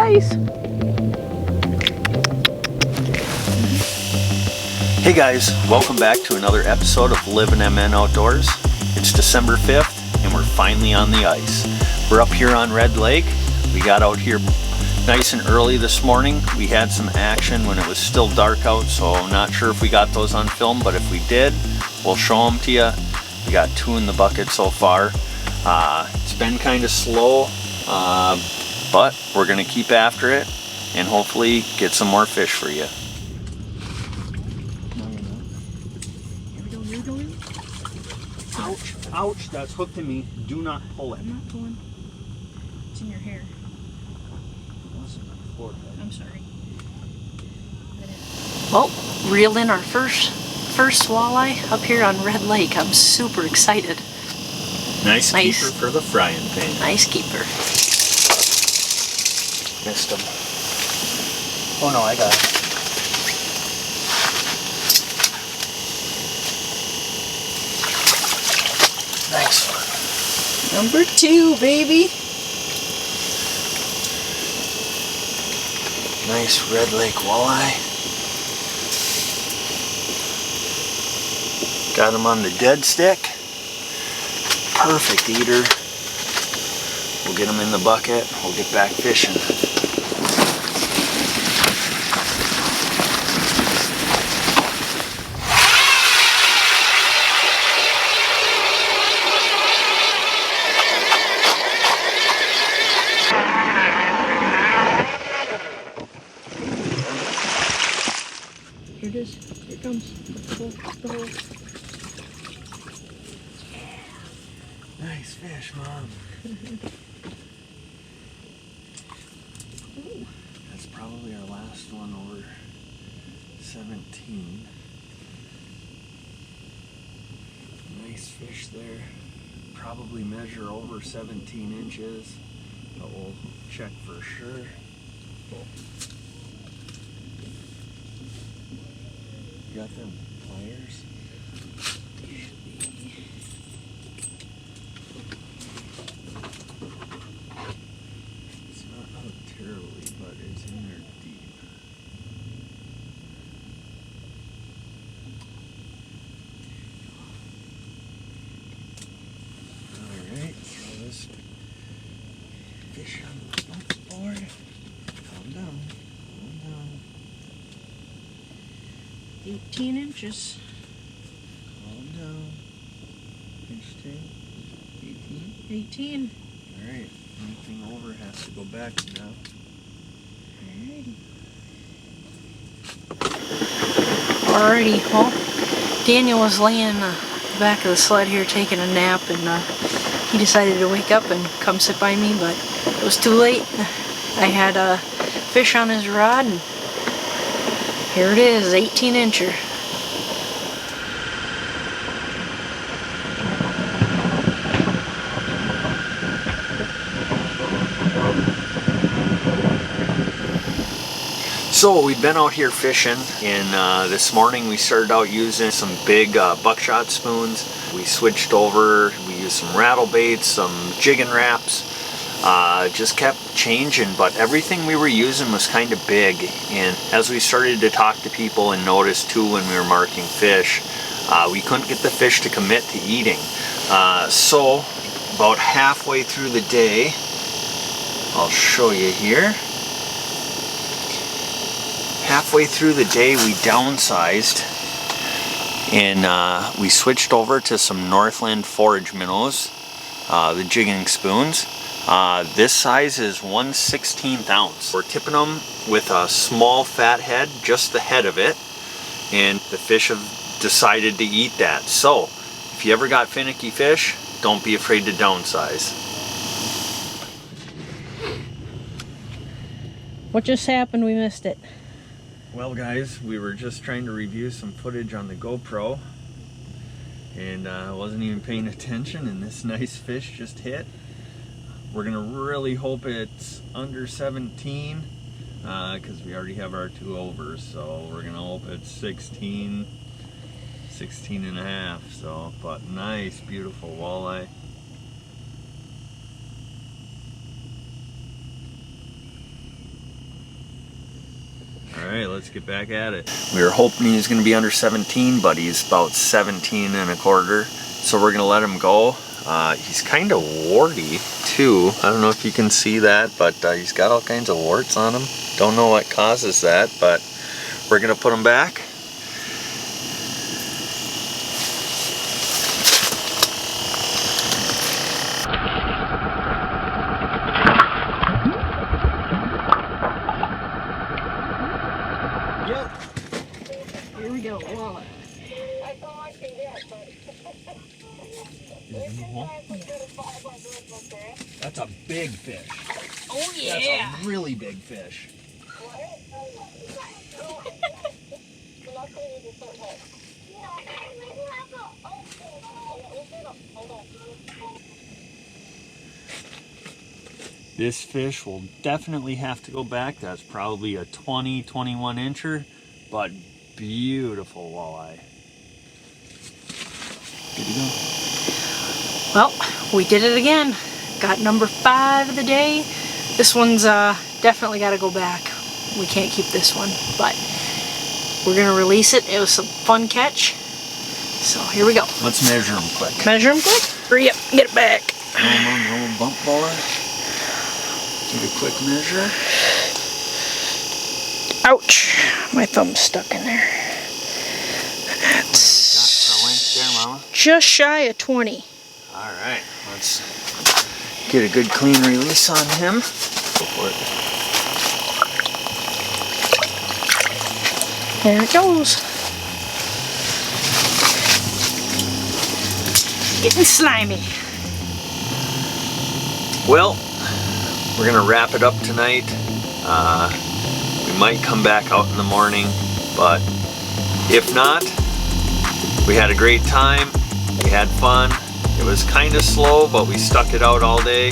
ice. Hey guys, welcome back to another episode of Living MN Outdoors. It's December 5th and we're finally on the ice. We're up here on Red Lake. We got out here nice and early this morning. We had some action when it was still dark out, so I'm not sure if we got those on film, but if we did, we'll show them to you. We got 2 in the bucket so far. It's been kind of slow, but we're gonna keep after it and hopefully get some more fish for you. Ouch, ouch, that's hooked in me. Do not pull it. I'm not pulling. It's in your hair. I'm sorry. Well, reeled in our first walleye up here on Red Lake. I'm super excited. Nice keeper for the frying pan. Nice keeper. Missed him. Oh no, I got it. Nice one. Number 2, baby. Nice Red Lake walleye. Got him on the dead stick. Perfect eater. We'll get him in the bucket. We'll get back fishing. Here it is. Here it comes. The hole. Nice fish, Mom. That's probably our last one over 17. Nice fish there. Probably measure over 17 inches, but we'll check for sure. You got them pliers? It's not hooked terribly, but it's in there deep. Alright, throw this fish on the board. Calm down, calm down. 18 inches. Calm down. Inch 2. 18. 18. Alright, anything over has to go back now. Alrighty, well, Daniel was laying in the back of the sled here taking a nap, and he decided to wake up and come sit by me, but it was too late. I had a fish on his rod, and here it is, 18 incher. So we've been out here fishing, and this morning we started out using some big buckshot spoons. We switched over, we used some rattle baits, some jigging wraps, just kept changing, but everything we were using was kind of big. And as we started to talk to people and notice too when we were marking fish, we couldn't get the fish to commit to eating. So about halfway through the day, I'll show you here. Halfway through the day we downsized and we switched over to some Northland forage minnows, the jigging spoons. This size is 1/16 ounce. We're tipping them with a small fat head, just the head of it, and the fish have decided to eat that. So if you ever got finicky fish, don't be afraid to downsize. What just happened? We missed it. Well guys, we were just trying to review some footage on the GoPro and I wasn't even paying attention, and this nice fish just hit. We're gonna really hope it's under 17 because we already have our 2 overs, so we're gonna hope it's 16 and a half. So, but nice, beautiful walleye. right, let's get back at it. We were hoping he was going to be under 17, but he's about 17 and a quarter. So we're going to let him go. He's kind of warty too. I don't know if you can see that, but he's got all kinds of warts on him. Don't know what causes that, but we're going to put him back. Yep. Here we go. Walleye. That's a big fish. Oh yeah. That's a really big fish. This fish will definitely have to go back. That's probably a 20, 21 incher, but beautiful walleye. Good to go. Well, we did it again. Got number 5 of the day. This one's definitely got to go back. We can't keep this one, but we're going to release it. It was some fun catch. So here we go. Let's measure them quick. Measure them quick? Hurry up, get it back. Come on, little bump boy. Get a quick measure. Ouch. My thumb's stuck in there. It's there, Mama. just shy of 20. Alright, let's get a good clean release on him. Go for it. There it goes. Getting slimy. Well, we're gonna wrap it up tonight. We might come back out in the morning, but if not, we had a great time. We had fun. It was kind of slow, but we stuck it out all day.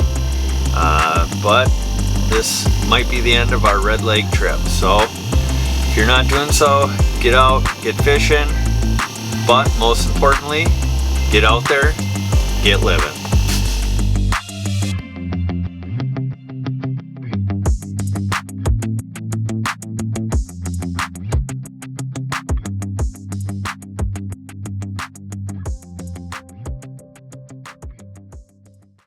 But this might be the end of our Red Lake trip. So if you're not doing so, get out, get fishing. But most importantly, get out there, get living.